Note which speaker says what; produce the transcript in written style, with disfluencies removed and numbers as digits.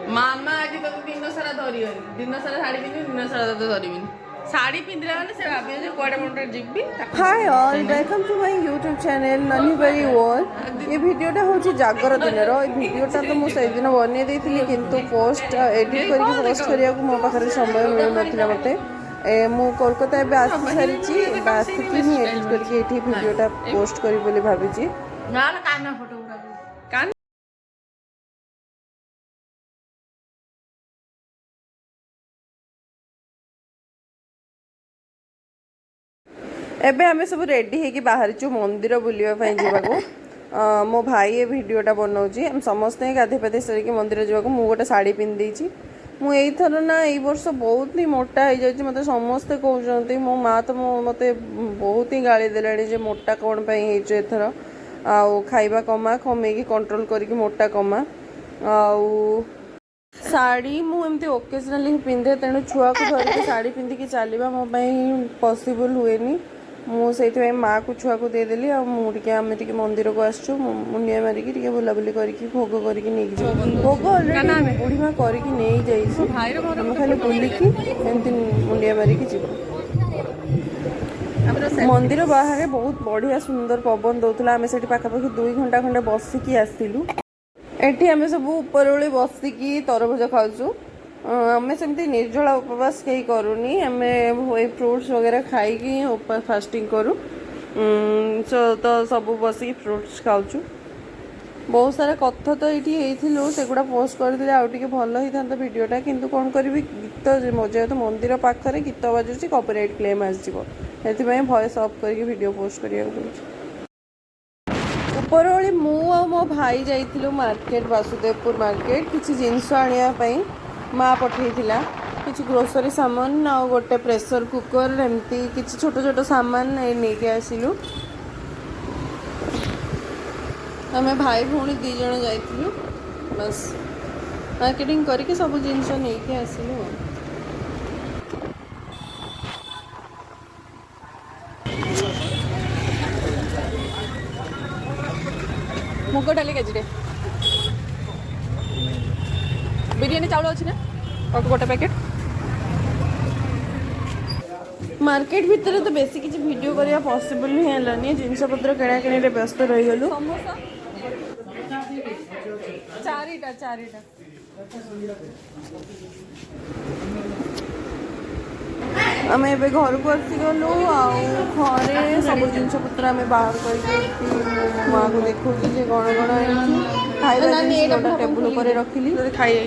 Speaker 1: मामा आज तो दिन सारा धरी दिन सारा शाढ़ी पिंधि दिन सारा तो धरमी शाढ़ी पिंधला मैंने से भाभी जे कोडे मोटर जिबी
Speaker 2: hi all welcome to my YouTube channel ननी वेरी वर्ल्ड ये वीडियोटा होची जागर दिन भिडियोटा तो मुझे दिन बन किंतु पोस्ट एडिट करके पोस्ट करने को मो पाखे समय मिल ना मत मु कोलकाता एबे आसी सारी आसिकी ही एडिट करके ये वीडियोटा पोस्ट करी बोली भाभी
Speaker 1: ना कान फोटो कान
Speaker 2: एबे आमे सब रेडी है कि बाहर चु मंदिर बुलिया पई जीवा मो भाई ये वीडियोटा बनाउची हम समस्ते गाधे पाधे सर के मंदिर जीवा मु गोटे साड़ी पिन देची मु एई थर ना एई वर्ष बहुत ही मोटा हो जाई मते समस्ते कहउचंती मो मां तो मते बहुत ही गाली देलाणी जे मोटा कोन पई हेचे एथर आ खाइबा कमा कमे की कंट्रोल करके मोटा कमा आ साड़ी मु एमती ओकेजनली पिंधे तेणु छुआ को धरिक साड़ी पिंधिकी चलवा मो पॉसिबल हुएनी मुझे माँ को छुआ को देदेली आम टे मंदिर को आसचु मुंडिया मारिकी बुलाबुली करके भोग करके भोग अलरेडी बुढ़ी माँ करके नहीं जाइए खाली बुलिकी एमती मुंडिया मारिकी जीव मंदिर बाहर बहुत बढ़िया सुंदर पवन दौला आम से पाखापाखि 2 घंटा खंडे बसिकी आसलु एटी आम सब ऊपर ओली बसिकी तरभुज खाऊँ आम सेमती निर्जला उपवास कहीं करूनी आम फ्रूट्स वगैरह खाई फास्टिंग करूँ तो सब बसिक फ्रूट्स खाऊँ बहुत सारा कथा तो ये सेगुड़ा पोस्ट करते आउटे भल होता वीडियोटा किंतु कौन करी गीत जेहेतु मंदिर पाखे गीत बाजुची कॉपीराइट क्लेम आसो वॉइस ऑफ करके वीडियो पोस्ट करिया उपरओली मु आ मो भाई जाइथिलु मार्केट वासुदेवपुर मार्केट किसी जिनस आनिया माँ पठेइथिला किसी ग्रोसरी सामान आ गोटे प्रेशर कुकर एमती किसी छोट छोट सामान नहीं आसिलु आम भाई भौणी 2 जण जाइथिलु बस मार्केटिंग करके सब जिनस नहीं आसिलु मुग डाली केजी बिरियानी चाउल अच्छी ना और गोटे पैकेट मार्केट भितर तो बेसी किसी वीडियो करने पॉसिबल ही है जिनस पत्र किणा किणी व्यस्त रही गलु चारिटा आम ए घर को आसीगलु आरे सब जिनस पत्र आम बाहर कर माँ को देखा कौन कौन खाଇବା टेबुल पर रखिली खाई